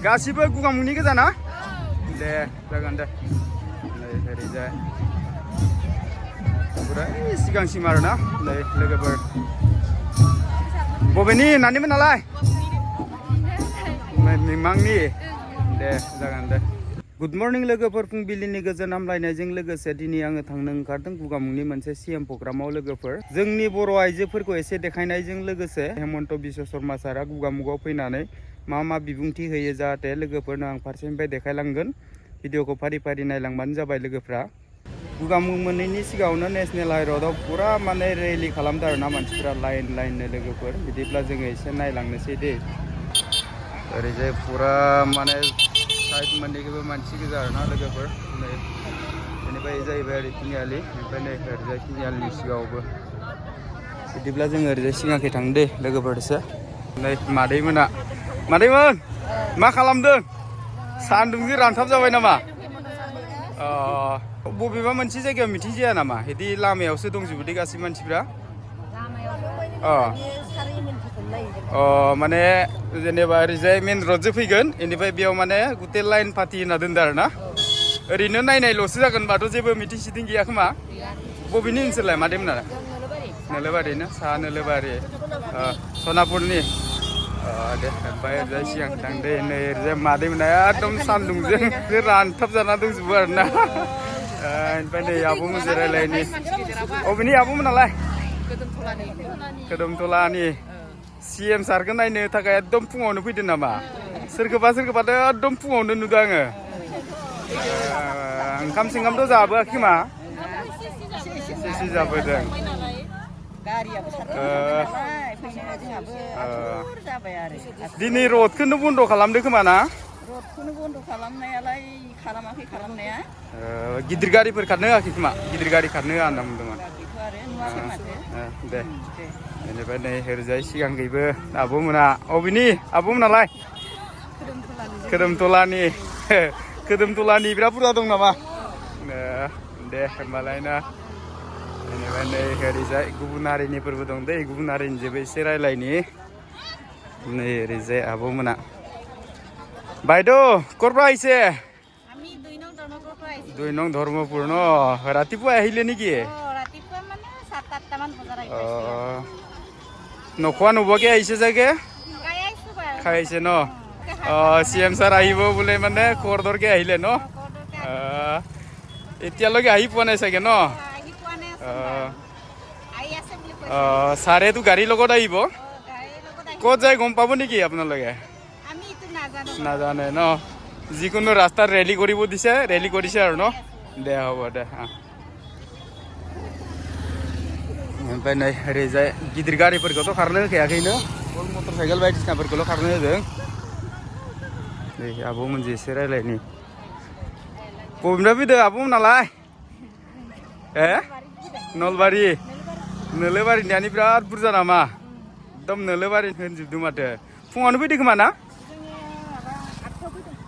गासिबो गुगामुंनि गोजा ना दे जागोन दे नै ओरैजाय पुरा सिगांसिम आरोना नै लोगोफोर बबेनि नानिमोन नालाय मिमांनि दे जागोन दे गुड मर्निं लोगोफोर फुंबिलिनि गोजोन हामलायनायजों लोगोसे दिनै आङो थांनो ओंखारदों गुगामुंनि मोनसे सीएम प्रग्रामाव लोगोफोर जोंनि बर' आइजोफोरखौ एसे देखायनायजों लोगोसे हेमन्त बिश्व शर्मा सारा गुगामुगाव फैनानै मा बिबुंथि होयो जाहाथे लोगोफोरनो आं फारसेनिफ्राय देखायलांगोन भिडिअखौ फारि फारि नायलांबानो जाबाय लोगोफ्रा गुगामुं मोनैनि सिगाङावनो नेशनेल हाइरडआव पुरा माने रेलि खालामदों आरोना मानसिफ्रा लाइननो लोगोफोर बिदिब्ला जोङो एसे नायलांनोसै दे ओरैजाय पुरा माने साइड मोननैखौबो मानसि गोजा आरोना लोगोफोर नै बेनिफ्राय जाहैबाय ओरै तिनिआलि ओमफ्राय नै ओरैजाय तिनिआलिनि सिगाङावबो बिदिब्ला जोङो ओरैजाय सिगांखै थांनो दे लोगोफोर एसे नै मादैमोन मा खालामदों सान्दुंजों रानथाब जाबाय नामा बबेबा मोनसे जायगायाव मिथिं जाया नामा बिदि लामायावसो दंजोबो दे गासैबो मानसिफ्रा माने जेनेबा ओरैजाय मेन रडजों फैगोन बेनिफ्राय बेयाव माने गुटे लाइन पार्टि होना दोनदों आरोना ओरैनो नायनायल'सो जागोनबाथ' जेबो मिथिं सिटिं गैया खोमा बबेनि ओनसोललाय मादैमोना नोलोबारि ना साहा नोलोबारि सनापुरनि दे ओमफ्राय ओरैजाय सिगां थांदे नै ओरैजाय मादैमोना एकदम सान्दुंजों रानथाब जाना दंजोबो आरोना ओमफ्राय नै आब'मोन जिरायलायनि बबेनि आब'मोनालाय खोदोमथलानि सीएम सारखौ नायनो थाखाय एकदम फुङावनो फैदों नामा सोरखौबाथ' एकदम फुङावनो नुदों आङो ओंखाम सोंखामथ' जाबोआखै खोमा एसे जाबोदों दिनै रडखौनो बन्द' खालामदों खोमा ना रडखौनो बन्द' खालामनायालाय खालामाखै खालामनाया गिदिर गारिफोर खारनो होआखै खोमा गिदिर गारि खारनो होआ होनना बुंदोंमोन दे बेनिफ्राय नै ओरैजाय सिगांखैबो आब'मोना अबेनि आब'मोनालाय खोदोमथलानि बिराद बुरजा दं नामा दे होमबालाय ना बेनिफ्राय नै ओरैजाय गुबुन हारिनिफोरबो दं दै गुबुन हारिनिजोंबो एसे रायलायनि नै ओरैजाय आब'मोना বাইদেউ ক'ৰ পৰা আহিছে আমি 2 নং ধৰ্মপুৰৰ পৰা আহিছো 2 নং ধৰ্মপুৰ ন ৰাতিপুৱা আহিলে নেকি ৰাতিপুৱা মানে 7-8 মান বজাত আহিছো নখোৱা নোবোৱাকে আহিছে চাগে খাই আহিছে ন চিএম ছাৰ আহিব বোলে মানে খৰদৰকে আহিলে ন এতিয়ালৈকে আহি পোৱা নাই চাগে ন ছাৰেতো গাড়ীৰ লগত আহিব ক'ত যায় গম পাব নেকি আপোনালোকে নাজানে ন যিকোনো ৰাস্তাত ৰেলী কৰিব দিছে ৰেলী কৰিছে আৰু ন দে হ'ব দে ओमफ्राय नै ओरैजाय गिदिर गारिफोरखौथ' खारनो होखायाखैनो मटर साइकेल बायदिसिनाफोरखौल' खारनो होदों नै आब'मोनजों एसे रायलायनि बबेनिफ्राय फैदों आब'मोनालाय नोलोबारिनियानो बिराद बुरजा नामा एकदम नोलोबारि होनजोबदों माथो फुङावनो फैदों खोमा ना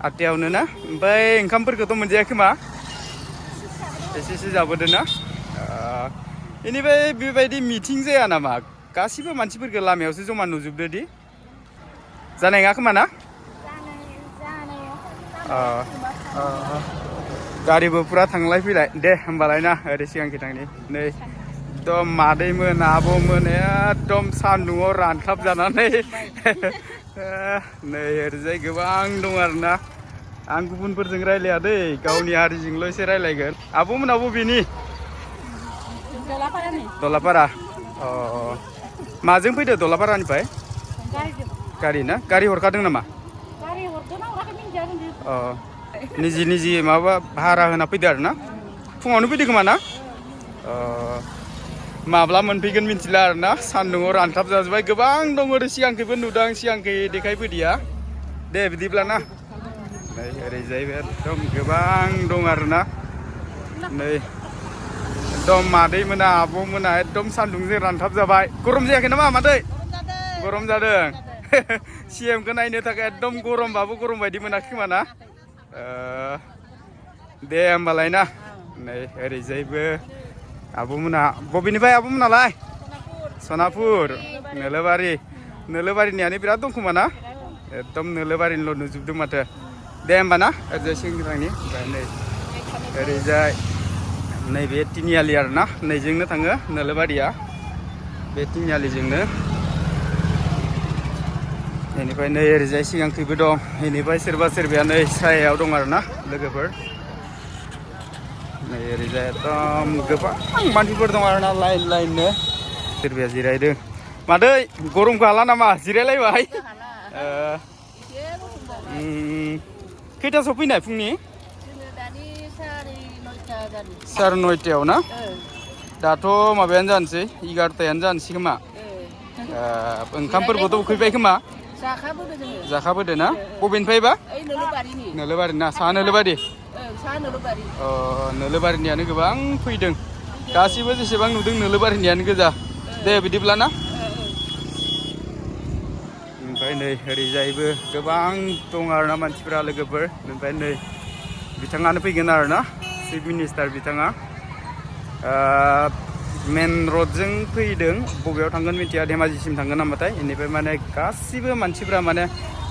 8थायावनो ना ओमफ्राय ओंखामफोरखौथ' मोनजायाखै खोमा एसे जाबोदों ना बेनिफ्राय बेबायदि मिटिं जाया नामा गासिबो मानसिफोरखौ लामायावसो जमा नुजोबदो दि जानाय नङा खोमा ना गारिबो पुरा थांलाय फैलाय दे होमबालाय ना ओरै सिगांखि थांनि नै एकदम मादैमोन आब'मोन एकदम सान्दुङाव रानथाब जानानै नै ओरैजाय गोबां दं आरोना आं गुबुनफोरजों रायलाया दै गावनि हारिजोंल' एसे रायलायगोन आब'मोना बबेनि दलापारा माजों फैदो दलापारानिफ्राय गारि ना गारि हरखादों नामा निजि माबा भारा होना फैदो आरो ना फुङावनो फैदो खोमा ना माब्ला मोनफैगोन मिथिला आरो ना सान्दुङाव रानथाब जाजोब्बाय गोबां दं ओरै सिगांखैबो नुदों आं सिगांखै देखायबोदिया दे बिदिब्ला ना नै ओरैजायबो एकदम गोबां दं आरो ना नै एकदम मादैमोना आब'मोना एकदम सान्दुंजों रानथाब जाबाय गरम जायाखै नामा मादै गरम जादों सीएमखौ नायनो थाखाय एकदम गरमबाबो गरम बायदि मोनाखै खोमा ना दे होमबालाय ना नै ओरैजायबो आब'मोना बबेनिफ्राय आब'मोनालाय सनापुर नोलोबारिनियानो बिराद दं खोमा ना एकदम नोलोबारिनिल' नुजोबदों माथो दे होमबा ना ओरैजाय सिगांनि ओमफ्राय नै ओरैजाय नैबे तिनिआलि आरोना नैजोंनो थाङो नोलोबारिया बे तिनिआलिजोंनो बेनिफ्राय नै ओरैजाय सिगांखैबो दं बेनिफ्राय सोरबा सोरबाया नै सायायाव दं आरोना लोगोफोर नै ओरैजाय एकदम गोबां मानसिफोर दं आरोना लाइन लाइननो सोरबाया जिरायदों मादै गरमखौ हाला नामा जिरायलायबाय खैथासोआव फैनाय फुंनि साराय नयथायाव ना दाथ' माबायानो जानोसै 11थायानो जानोसै खोमा ओंखामफोरखौथ' उखैबाय खोमा जाखाबोदो ना बबेनिफ्रायबा नोलोबारि ना साहा नोलोबारि नोलोबारिनियानो गोबां फैदों गासिबो जेसेबां नुदों नोलोबारिनियानो गोजा दे बिदिब्ला ना ओमफ्राय नै ओरैजायबो गोबां दं आरोना मानसिफोरा लोगोफोर ओमफ्राय नै बिथाङानो फैगोन आरोना चिफ मिनिस्टार बिथाङा मेन रडजों फैदों बबेयाव थांगोन मिथिया धेमाजिसिम थांगोन नामाथाय बेनिफ्राय माने गासिबो मानसिफ्रा माने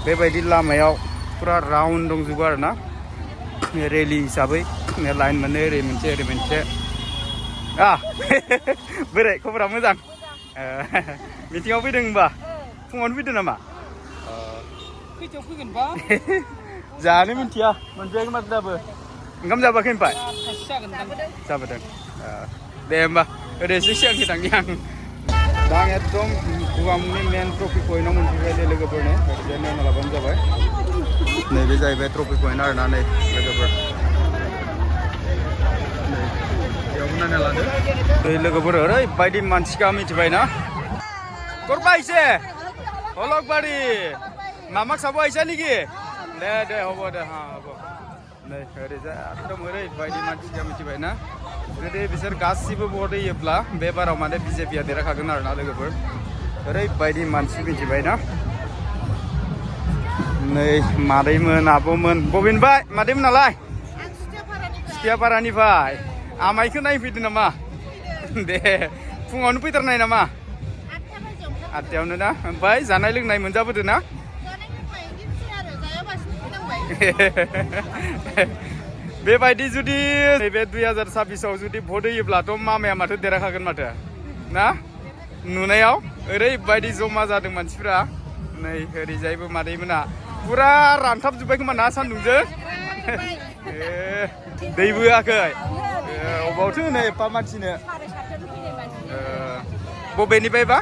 बेबायदि लामायाव फुरा राउन्ड दंजोबो आरोना रेलि हिसाबै लाइन मोननै ओरै मोनसे बोरै खबरा मोजां मिटिङाव फैदों होनबा फुङावनो फैदों नामा खैथायाव फैगोनबा जानो मिथिया मोनफैयाखै माथो दाबो ओंखाम जाबाखै ओमफ्राय जाबोदों दे होमबा ओरै एसे सिगांखै थांनि आं दा आं एकदम गगामुगनि मेन ट्रफि पइन्टआव मोनफैबाय दे लोगोफोरनो ओरैजाय नायना लाबानो जाबाय नैबे जाहैबाय ट्रफि पइन्ट आरोना नै लोगोफोर नै बेयावबो नायना लादो दै लोगोफोर ओरैबायदि मानसिखा मिथिबाय ना करबा आइसे हलकबारि मामाक साबो आइसा नेকি दे हब दे हब नै ओरैजाय एकदम ओरैबायदि मानसिखा मिथिबाय ना जुदि बिसोर गासिबो भट होयोब्ला बे बाराव माने बिजेपिया देरहाखागोन आरोना लोगोफोर ओरैबायदि मानसि मिथिबाय ना नै मादैमोन आब'मोन बबेनिफ्राय मादैमोनालाय सिथियापारानिफ्राय आमाइखौ नायफैदों नामा दे फुङावनो फैथारनाय नामा 8थायावनो ना ओमफ्राय जानाय लोंनाय मोनजाबोदो ना बेबायदि जुदि नैबे 2026आव जुदि भट होयोब्लाथ' मामाया माथो देरहाखागोन माथो ना नुनायाव ओरैबायदि जमा जादों मानसिफ्रा नै ओरैजायबो मादैमोना फुरा रानथाबजोब्बाय खोमा ना सान्दुंजों दै बोआखै अबावथो नै एफा मानसिनो बबेनिफ्रायबा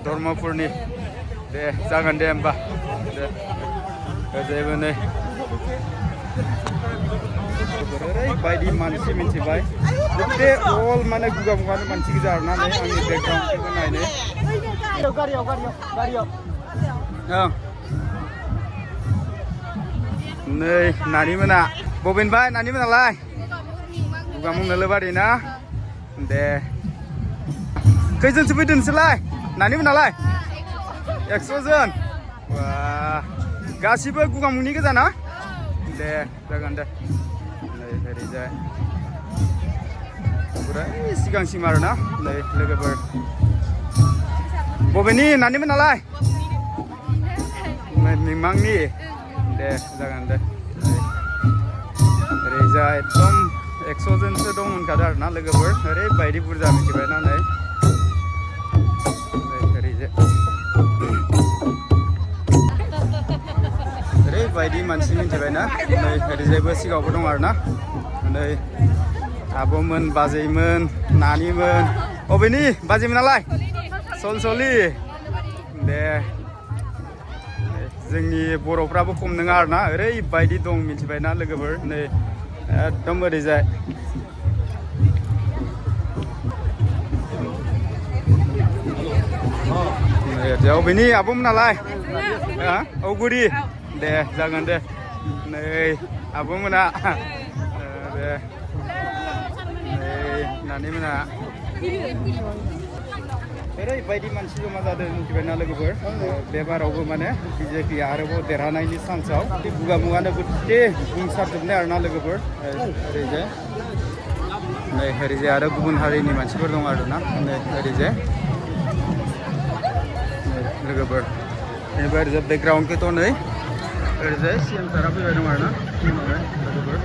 धर्मपुरनि दे जागोन दे होमबा दे ओरैजायबो नै ओरैबायदि मानसि मिथिबाय गटे अल माने गुगामुगानि मानसि गोजा आरोना नै आंनि बेकग्राउन्डखौ नायनो ओं नै नानिमोना बबेनिफ्राय नानिमोनालाय गुगामुग नोलोबारि ना दे खैजोनसो फैदों नोंसोरलाय नानिमोनालाय 100 जन गासिबो गुगामुगनि गोजा ना दे जागोन दे नै ओरैजाय पुरा सिगांसिम आरोना नै लोगोफोर बबेनि नानिमोनालाय मिमांनि दे जागोन दे ओरैजाय एकदम 100 जनसो दं होनखादों आरोना लोगोफोर ओरैबायदि बुरजा मिथिबायना नै ओरैजाय ओरैबायदि मानसि मिथिबायना नै ओरैजायबो सिगाङावबो दं आरोना नै आब'मोन बाजैमोन नानिमोन अबेनि बाजैमोनालाय सलसलि दे जोंनि बर'फ्राबो खम नङा आरोना ओरैबायदि दं मिथिबायना लोगोफोर नै एकदम ओरैजाय अबेनि आब'मोनालाय औगुरि दे जागोन दे नै आब'मोना दे नै नानिमोना ओरैबायदि मानसि जमा जादों मिथिबायना लोगोफोर बे बारावबो माने बिजेपि आरोबाव देरहानायनि चान्सआव गुगामुगानो गटे बुंसारजोबनाय आरोना लोगोफोर ओरैजाय नै ओरैजाय आरो गुबुन हारिनि मानसिफोर दं आरोना नै ओरैजाय लोगोफोर बेनिफ्राय ओरैजाय बेकग्राउन्डखौथ' नै ओरैजाय CM सारा फैबाय दं आरोना टिमावहाय लोगोफोर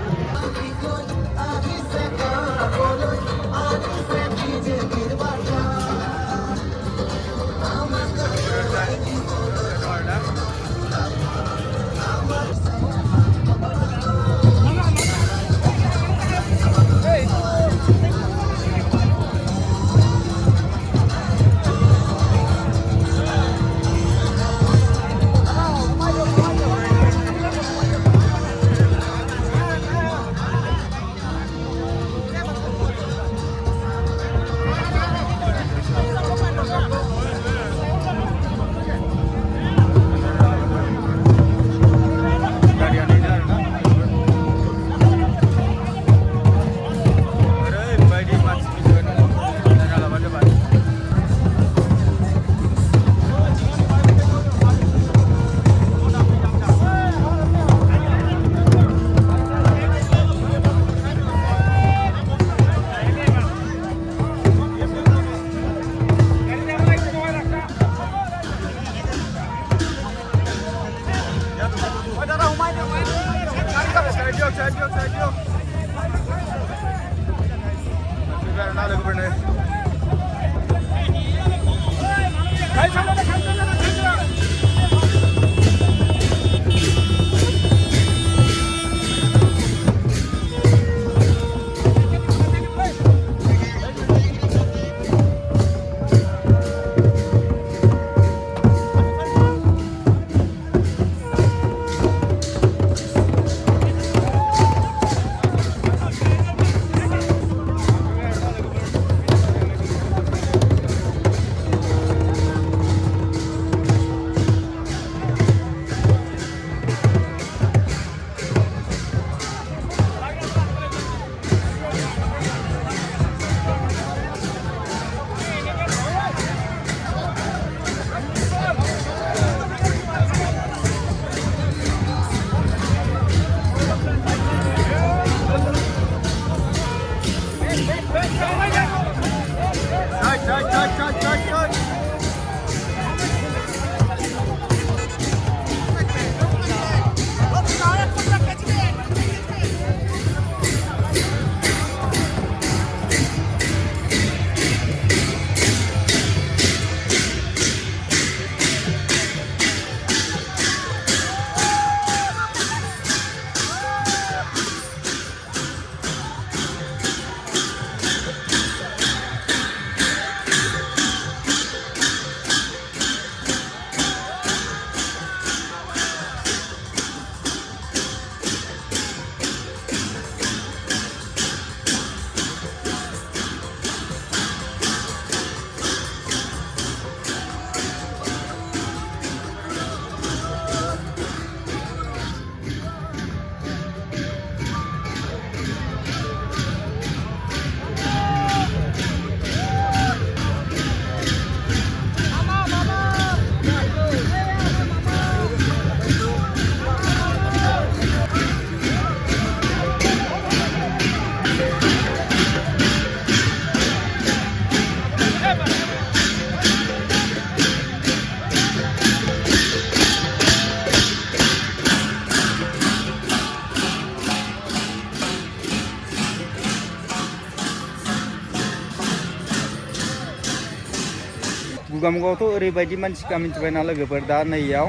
गुगामुगावथ' ओरैबायदि मानसिखा मिथिबायना लोगोफोर दा नैयाव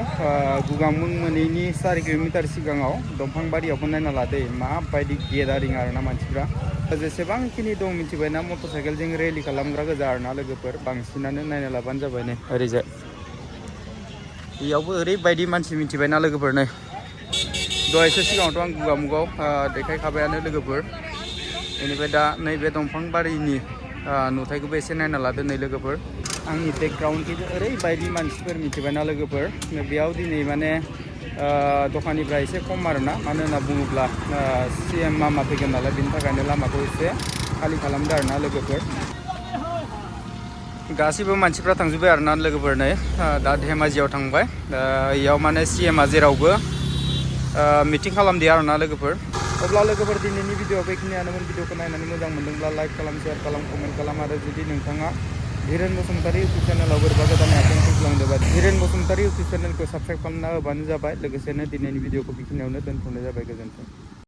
गुगामुं मोनैनि 4 किल'मिटार सिगाङाव दंफांबारियावबो नायना लादो माबायदि गेदारिं आरोना मानसिफ्रा जेसेबांखिनि दं मिथिबायना मटर साइकेलजों रेलि खालामग्रा गोजा आरोना लोगोफोर बांसिनानो नायना लाबानो जाबाय नै ओरैजाय बेयावबो ओरैबायदि मानसि मिथिबायना लोगोफोर नै दहायसो सिगाङावथ' आं गुगामुगाव देखायखाबायानो लोगोफोर बेनिफ्राय दा नैबे दंफांबारिनि नुथायखौबो एसे नायना लादो नै लोगोफोर आंनि बेकग्राउन्डखौ ओरैबायदि मानसिफोर मिथिबायना लोगोफोर बेयाव दिनै माने दखानिफ्रा एसे खम आरोना मानो होनना बुङोब्ला CM मामा फैगोन नालाय बेनि थाखायनो लामाखौ एसे खालि खालामदो आरोना लोगोफोर गासिबो मानसिफ्रा थांजोब्बाय आरोना लोगोफोर नै दा धेमाजियाव थांबाय इयाव माने CM आ जेरावबो मिटिं खालामदो आरोना लोगोफोर अब्ला लोगोफोर दिनैनि भिडिअ बेखिनियानोमोन भिडिअखौ नायनानै मोजां मोनदोंब्ला लाइक खालाम शेयार खालाम कमेन्ट खालाम आरो जुदि नोंथाङा धीरेन बसुमतारी इउटुब चेनेलाव गोरबा गोदान आइटेमखौ खालामदोंबा धीरेन बसुमतारी इउटुब चेनेलखौ साबस्क्राइब खालामना होबानो जाबाय लोगोसेनो दिनैनि भिडिअखौ बेखिनियावनो दोनथ'नाय जाबाय गोजोन्थों।